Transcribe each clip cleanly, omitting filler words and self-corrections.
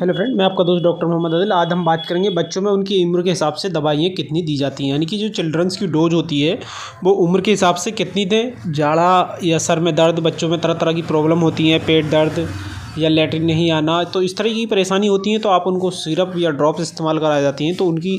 Hello friend, मैं आपका दोस्त डॉक्टर मोहम्मद आदिल। आज हम बात करेंगे बच्चों में उनकी उम्र के हिसाब से दवाइयाँ कितनी दी जाती हैं, यानी कि जो चिल्ड्रंस की डोज होती है वो उम्र के हिसाब से कितनी दें। जाड़ा या सर में दर्द, बच्चों में तरह तरह की प्रॉब्लम होती हैं, पेट दर्द या लैट्रिन नहीं आना, तो इस तरह की परेशानी होती है तो आप उनको सिरप या ड्रॉप्स इस्तेमाल कराई जाती हैं। तो उनकी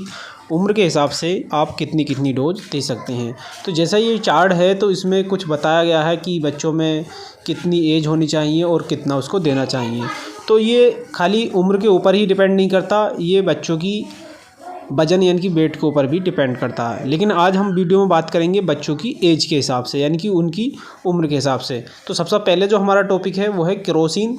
उम्र के हिसाब से आप कितनी कितनी डोज दे सकते हैं। तो जैसा ये चार्ट है तो इसमें कुछ बताया गया है कि बच्चों में कितनी एज होनी चाहिए और कितना उसको देना चाहिए। तो ये खाली उम्र के ऊपर ही डिपेंड नहीं करता, ये बच्चों की वज़न यानी कि वेट के ऊपर भी डिपेंड करता है। लेकिन आज हम वीडियो में बात करेंगे बच्चों की एज के हिसाब से, यानी कि उनकी उम्र के हिसाब से। तो सबसे पहले जो हमारा टॉपिक है वो है केरोसिन।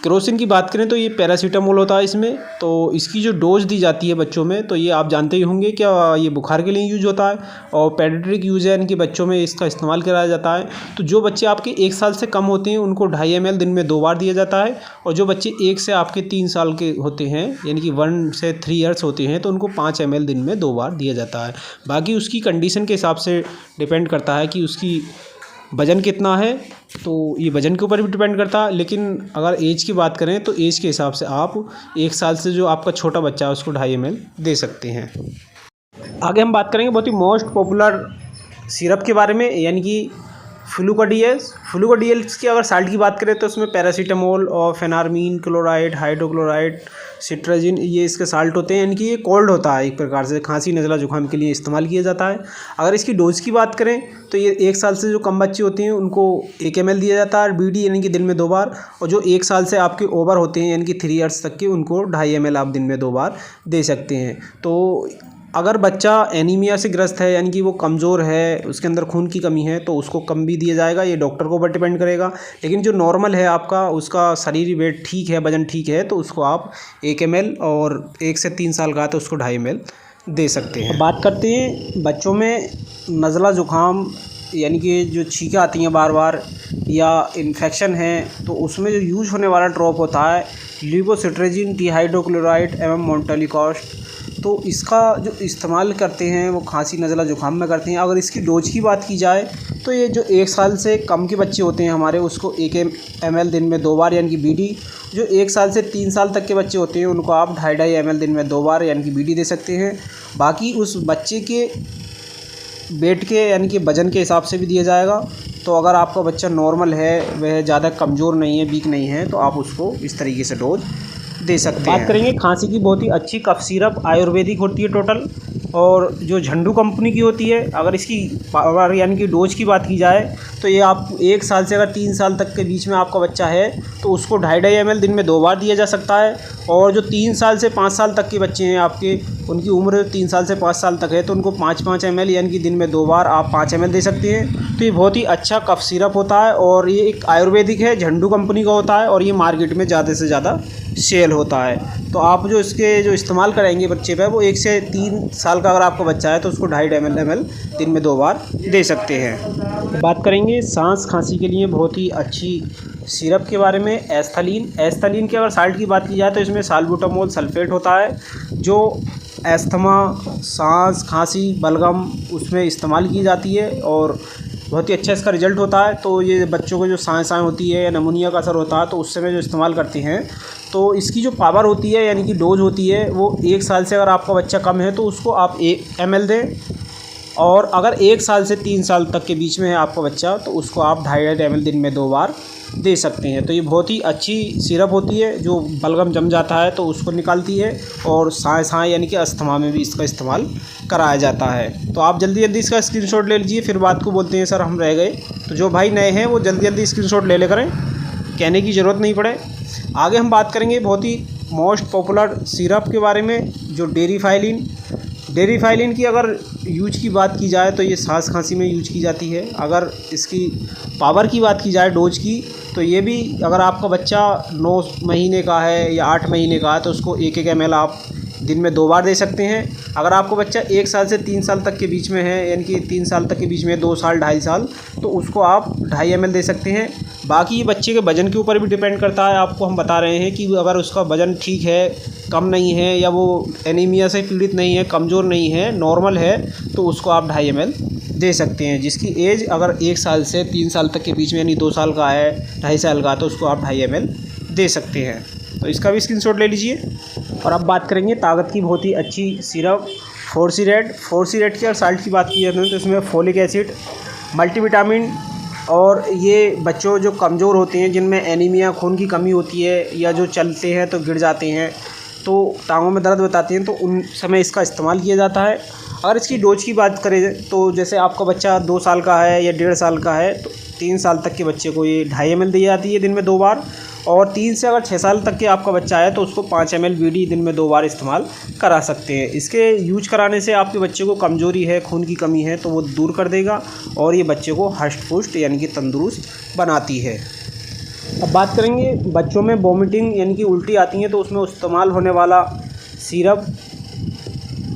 केरोसिन की बात करें तो ये पैरासीटामोल होता है इसमें। तो इसकी जो डोज दी जाती है बच्चों में, तो ये आप जानते ही होंगे क्या, ये बुखार के लिए यूज होता है और पेडियाट्रिक यूज है, यानी कि बच्चों में इसका इस्तेमाल कराया जाता है। तो जो बच्चे आपके 1 साल से कम होते हैं उनको 2.5 ml दिन में 2 बार दिया जाता है, और जो बच्चे 1 से आपके 3 साल के होते हैं यानी कि 1 से 3 ईयर्स होते हैं तो उनको 5 ml दिन में 2 बार दिया जाता है। बाकी उसकी कंडीशन के हिसाब से डिपेंड करता है कि उसकी वज़न कितना है, तो ये वज़न के ऊपर भी डिपेंड करता है। लेकिन अगर एज की बात करें तो एज के हिसाब से आप 1 साल से जो आपका छोटा बच्चा है उसको 2.5 ml दे सकते हैं। आगे हम बात करेंगे बहुत ही मोस्ट पॉपुलर सिरप के बारे में, यानी कि फ्लूकोडीएस। फ्लूकोडीएस की अगर साल्ट की बात करें तो उसमें पैरासीटामोल और फेनार्मीन क्लोराइड, हाइड्रोक्लोराइड, सिट्राजिन, ये इसके साल्ट होते हैं। यानी कि ये कोल्ड होता है, एक प्रकार से खांसी नज़ला जुकाम के लिए इस्तेमाल किया जाता है। अगर इसकी डोज की बात करें तो ये 1 साल से जो कम बच्चे होते हैं उनको 1 ml दिया जाता है बीडी, यानी कि दिन में 2 बार। और जो 1 साल से आपके ओवर होते हैं यानी कि 3 ईयर्स तक के, उनको 2.5 ml आप दिन में 2 बार दे सकते हैं। तो अगर बच्चा एनीमिया से ग्रस्त है, यानी कि वो कमज़ोर है, उसके अंदर खून की कमी है, तो उसको कम भी दिया जाएगा, ये डॉक्टर के ऊपर डिपेंड करेगा। लेकिन जो नॉर्मल है आपका, उसका शरीर वेट ठीक है, वज़न ठीक है, तो उसको आप 1 ml, और 1 से 3 साल का है तो उसको 2.5 ml दे सकते हैं। बात करते हैं बच्चों में नज़ला ज़ुकाम, यानी कि जो छींकें आती हैं बार बार या इन्फेक्शन है, तो उसमें जो यूज होने वाला ड्रॉप होता है लीवोसिट्राजिन डिहाइड्रोक्लोराइड एवं मोंटेलिकॉस्ट। तो इसका जो इस्तेमाल करते हैं वो खांसी नज़ला ज़ुकाम में करते हैं। अगर इसकी डोज की बात की जाए तो ये जो 1 साल से कम के बच्चे होते हैं हमारे, उसको 1 ml दिन में 2 बार यानी कि बीडी। जो 1 साल से 3 साल तक के बच्चे होते हैं उनको आप 2.5 ml दिन में 2 बार यानी कि बीडी दे सकते हैं। बाकी उस बच्चे के वेट के यानी कि वज़न के हिसाब से भी दिया जाएगा। तो अगर आपका बच्चा नॉर्मल है, वह ज़्यादा कमज़ोर नहीं है, वीक नहीं है, तो आप उसको इस तरीके से डोज दे सकते हैं। बात करेंगे खांसी की, बहुत ही अच्छी कफ सिरप आयुर्वेदिक होती है टोटल, और जो झंडू कंपनी की होती है। अगर इसकी पावर यानी कि डोज की बात की जाए तो ये आप 1 साल से अगर 3 साल तक के बीच में आपका बच्चा है तो उसको 2.5 ml दिन में 2 बार दिया जा सकता है। और जो 3 साल से 5 साल तक के बच्चे हैं आपके, उनकी उम्र 3 साल से 5 साल तक है, तो उनको 5-5 ml यानी कि दिन में 2 बार आप 5 ml दे सकते हैं। तो ये बहुत ही अच्छा कफ सिरप होता है, और ये एक आयुर्वेदिक है, झंडू कंपनी का होता है, और ये मार्केट में ज़्यादा से ज़्यादा सेल होता है। तो आप जो इसके जो इस्तेमाल कराएंगे बच्चे पे, वो 1 से 3 साल का अगर आपका बच्चा है तो उसको 2.5 ml दिन में 2 बार दे सकते हैं। बात करेंगे सांस खांसी के लिए बहुत ही अच्छी सिरप के बारे में, एस्थलीन। एस्थलीन की अगर साल्ट की बात की जाए तो इसमें साल्बुटामोल सल्फेट होता है, जो अस्थमा, सांस, खांसी, बलगम उसमें इस्तेमाल की जाती है, और बहुत ही अच्छा इसका रिजल्ट होता है। तो ये बच्चों को जो सांस होती है या नमूनिया का असर होता है तो उस समय जो इस्तेमाल करते हैं, तो इसकी जो पावर होती है यानी कि डोज होती है वो 1 साल से अगर आपका बच्चा कम है तो उसको आप 1 ml दें, और अगर 1 साल से 3 साल तक के बीच में है आपका बच्चा तो उसको आप 2.5 ml दिन में 2 बार दे सकते हैं। तो ये बहुत ही अच्छी सिरप होती है, जो बलगम जम जाता है तो उसको निकालती है, और सांस यानी कि अस्थमा में भी इसका इस्तेमाल कराया जाता है। तो आप जल्दी जल्दी इसका स्क्रीनशॉट ले लीजिए, फिर बात को बोलते हैं सर हम रह गए। तो जो भाई नए हैं वो जल्दी जल्दी स्क्रीनशॉट ले करें, कहने की ज़रूरत नहीं पड़े। आगे हम बात करेंगे बहुत ही मोस्ट पॉपुलर सिरप के बारे में, जो डेरीफाइलिन। डेरीफाइलिन की अगर यूज की बात की जाए तो ये सांस खांसी में यूज की जाती है। अगर इसकी पावर की बात की जाए डोज की, तो ये भी अगर आपका बच्चा 9 महीने का है या 8 महीने का है तो उसको 1-1 ml आप दिन में 2 बार दे सकते हैं। अगर आपको बच्चा 1 साल से 3 साल तक के बीच में है, यानी कि 3 साल तक के बीच में 2 साल 2.5 साल, तो उसको आप 2.5 ml दे सकते हैं। बाकी ये बच्चे के वज़न के ऊपर भी डिपेंड करता है। आपको हम बता रहे हैं कि अगर उसका वज़न ठीक है, कम नहीं है, या वो एनीमिया से पीड़ित नहीं है, कमज़ोर नहीं है, नॉर्मल है, तो उसको आप 2.5 ml दे सकते हैं। जिसकी एज अगर 1 साल से 3 साल तक के बीच में यानी 2 साल का है, 2.5 साल का, तो उसको आप 2.5 ml दे सकते हैं। तो इसका भी स्क्रीनशॉट ले लीजिए। और अब बात करेंगे ताकत की बहुत ही अच्छी सिरप फोर्सीरेट की। और साल्ट की बात की जाए तो इसमें फोलिक एसिड, मल्टीविटामिन, और ये बच्चों जो कमज़ोर होते हैं, जिनमें एनीमिया, खून की कमी होती है, या जो चलते हैं तो गिर जाते हैं, तो टांगों में दर्द बताते हैं, तो उन समय इसका इस्तेमाल किया जाता है। अगर इसकी डोज की बात करें तो जैसे आपका बच्चा 2 साल का है या 1.5 साल का है, तो 3 साल तक के बच्चे को ये 2.5 ml दी जाती है दिन में 2 बार। और 3 से अगर 6 साल तक के आपका बच्चा है तो उसको 5 ml BD दिन में 2 बार इस्तेमाल करा सकते हैं। इसके यूज कराने से आपके बच्चे को कमज़ोरी है, खून की कमी है, तो वो दूर कर देगा और ये बच्चे को हष्ट पुष्ट यानी कि तंदुरुस्त बनाती है। अब बात करेंगे बच्चों में वॉमिटिंग यानी कि उल्टी आती है, तो उसमें इस्तेमाल होने वाला सिरप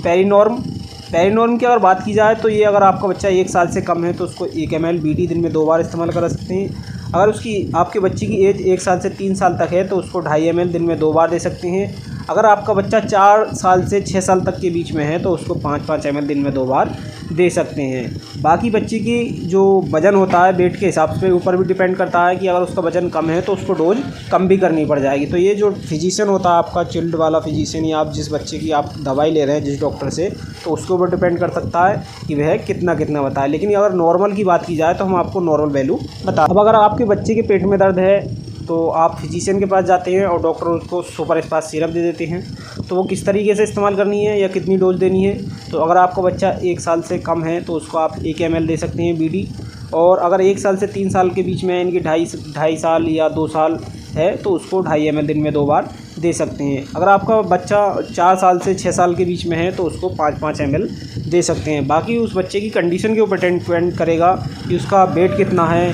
पेरिनॉर्म की अगर बात की जाए तो ये अगर आपका बच्चा 1 साल से कम है तो उसको 1 ml BD दिन में 2 बार इस्तेमाल करा सकते हैं। अगर आपके बच्चे की एज 1 साल से 3 साल तक है तो उसको 2.5 ml दिन में 2 बार दे सकते हैं। अगर आपका बच्चा 4 साल से 6 साल तक के बीच में है तो उसको 5-5 ml दिन में 2 बार दे सकते हैं। बाकी बच्चे की जो वज़न होता है वेट के हिसाब से ऊपर भी डिपेंड करता है कि अगर उसका वज़न कम है तो उसको डोज कम भी करनी पड़ जाएगी। तो ये जो फिजिशियन होता है आपका चिल्ड वाला फिजिशियन, या आप जिस बच्चे की आप दवाई ले रहे हैं जिस डॉक्टर से, तो उसके ऊपर डिपेंड कर सकता है कि वह कितना बताए। लेकिन अगर नॉर्मल की बात की जाए तो हम आपको नॉर्मल वैल्यू बता। अब अगर आपके बच्चे के पेट में दर्द है तो आप फिजिशियन के पास जाते हैं और डॉक्टर उसको सुपर स्पास सिरप दे देते हैं। तो वो किस तरीके से इस्तेमाल करनी है या कितनी डोज देनी है, तो अगर आपका बच्चा 1 साल से कम है तो उसको आप 1 ml दे सकते हैं BD। और अगर 1 साल से 3 साल के बीच में है, इनकी 2.5 साल या 2 साल है, तो उसको 2.5 ml दिन में 2 बार दे सकते हैं। अगर आपका बच्चा 4 साल से 6 साल के बीच में है तो उसको 5-5 ml दे सकते हैं। बाकी उस बच्चे की कंडीशन के ऊपर डिपेंड करेगा कि उसका वेट कितना है,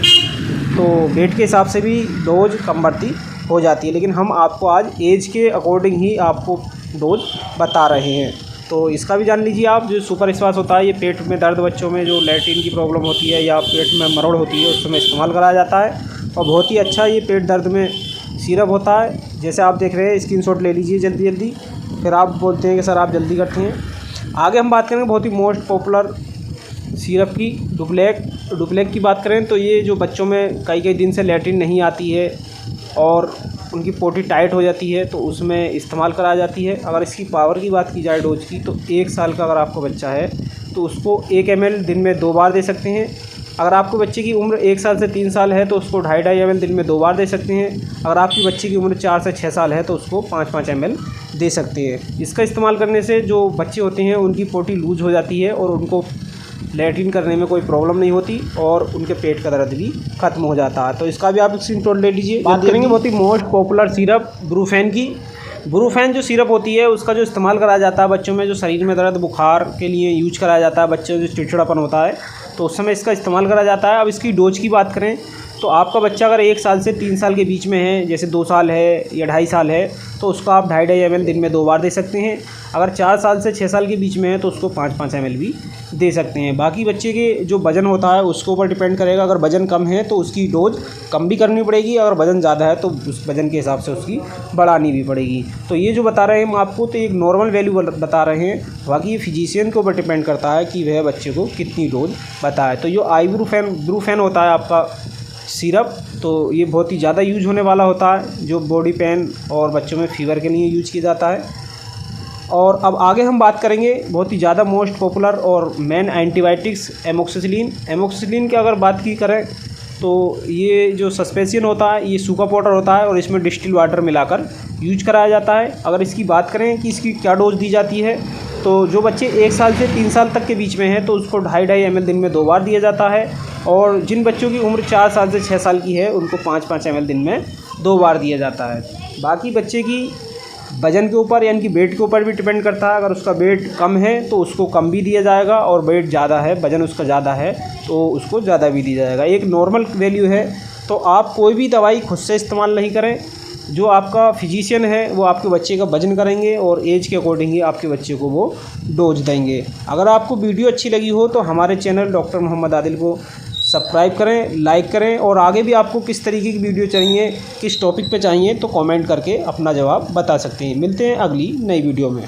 तो वेट के हिसाब से भी डोज कम बढ़ती हो जाती है। लेकिन हम आपको आज एज के अकॉर्डिंग ही आपको डोज बता रहे हैं। तो इसका भी जान लीजिए आप, जो सुपर स्पास होता है ये पेट में दर्द, बच्चों में जो लैट्रिन की प्रॉब्लम होती है या पेट में मरोड़ होती है, उस समय इस्तेमाल कराया जाता है। और बहुत ही अच्छा ये पेट दर्द में सिरप होता है। जैसे आप देख रहे हैं, स्क्रीनशॉट ले लीजिए जल्दी, फिर आप बोलते हैं कि सर आप जल्दी करते हैं। आगे हम बात करेंगे बहुत ही मोस्ट पॉपुलर सिरप की, डुप्लेक की बात करें तो ये जो बच्चों में कई दिन से लैट्रिन नहीं आती है और उनकी पोटी टाइट हो जाती है, तो उसमें इस्तेमाल कराई जाती है। अगर इसकी पावर की बात की जाए डोज की, तो 1 साल का अगर आपका बच्चा है तो उसको 1 ml दिन में 2 बार दे सकते हैं। अगर आपके बच्चे की उम्र 1 साल से 3 साल है तो उसको 2.5 ml दिन में 2 बार दे सकते हैं। अगर आपकी बच्चे की उम्र 4 से 6 साल है तो उसको 5-5 ml दे सकते हैं। इसका इस्तेमाल करने से जो बच्चे होते हैं उनकी पोटी लूज हो जाती है और उनको लैट्रिन करने में कोई प्रॉब्लम नहीं होती और उनके पेट का दर्द भी खत्म हो जाता है। तो इसका भी आप स्क्रीनशॉट ले लीजिए। बात करेंगे बहुत ही मोस्ट पॉपुलर सिरप ब्रूफेन की। ब्रूफेन जो सिरप होती है उसका जो इस्तेमाल कराया जाता है बच्चों में जो शरीर में दर्द बुखार के लिए यूज कराया जाता है, बच्चों जो चिड़चिड़ापन होता है तो उस समय इसका इस्तेमाल करा जाता है। अब इसकी डोज की बात करें तो आपका बच्चा अगर 1 साल से 3 साल के बीच में है, जैसे 2 साल है या 2.5 साल है, तो उसको आप 2.5 ml दिन में 2 बार दे सकते हैं। अगर 4 साल से 6 साल के बीच में है तो उसको 5-5 ml भी दे सकते हैं। बाकी बच्चे के जो वज़न होता है उसके ऊपर डिपेंड करेगा। अगर वज़न कम है तो उसकी डोज कम भी करनी पड़ेगी, अगर वज़न ज़्यादा है तो उस वज़न के हिसाब से उसकी बढ़ानी भी पड़ेगी। तो ये जो बता रहे हैं हम आपको, तो एक नॉर्मल वैल्यू बता रहे हैं, बाकी ये फिजिशियन के ऊपर डिपेंड करता है कि वह बच्चे को कितनी डोज बताए। तो जो ब्रूफेन होता है आपका सिरप, तो ये बहुत ही ज़्यादा यूज होने वाला होता है, जो बॉडी पेन और बच्चों में फीवर के लिए यूज किया जाता है। और अब आगे हम बात करेंगे बहुत ही ज़्यादा मोस्ट पॉपुलर और मेन एंटीबायोटिक्स एमोक्सिसिलिन की अगर बात की करें तो ये जो सस्पेंशन होता है ये सूखा पाउडर होता है और इसमें डिस्टिल वाटर मिलाकर यूज कराया जाता है। अगर इसकी बात करें कि इसकी क्या डोज दी जाती है, तो जो बच्चे 1 साल से 3 साल तक के बीच में हैं तो उसको 2.5 ml दिन में 2 बार दिया जाता है। और जिन बच्चों की उम्र 4 साल से 6 साल की है उनको 5-5 ml दिन में 2 बार दिया जाता है। बाकी बच्चे की वज़न के ऊपर यानी कि वेट के ऊपर भी डिपेंड करता है। अगर उसका वेट कम है तो उसको कम भी दिया जाएगा, और वेट ज़्यादा है, वज़न उसका ज़्यादा है तो उसको ज़्यादा भी दिया जाएगा। एक नॉर्मल वैल्यू है। तो आप कोई भी दवाई खुद से इस्तेमाल नहीं करें, जो आपका फिजिशियन है वो आपके बच्चे का वज़न करेंगे और एज के अकॉर्डिंग ही आपके बच्चे को वो डोज देंगे। अगर आपको वीडियो अच्छी लगी हो तो हमारे चैनल डॉक्टर मोहम्मद आदिल को सब्सक्राइब करें, लाइक करें, और आगे भी आपको किस तरीके की वीडियो चाहिए, किस टॉपिक पे चाहिए, तो कमेंट करके अपना जवाब बता सकते हैं। मिलते हैं अगली नई वीडियो में।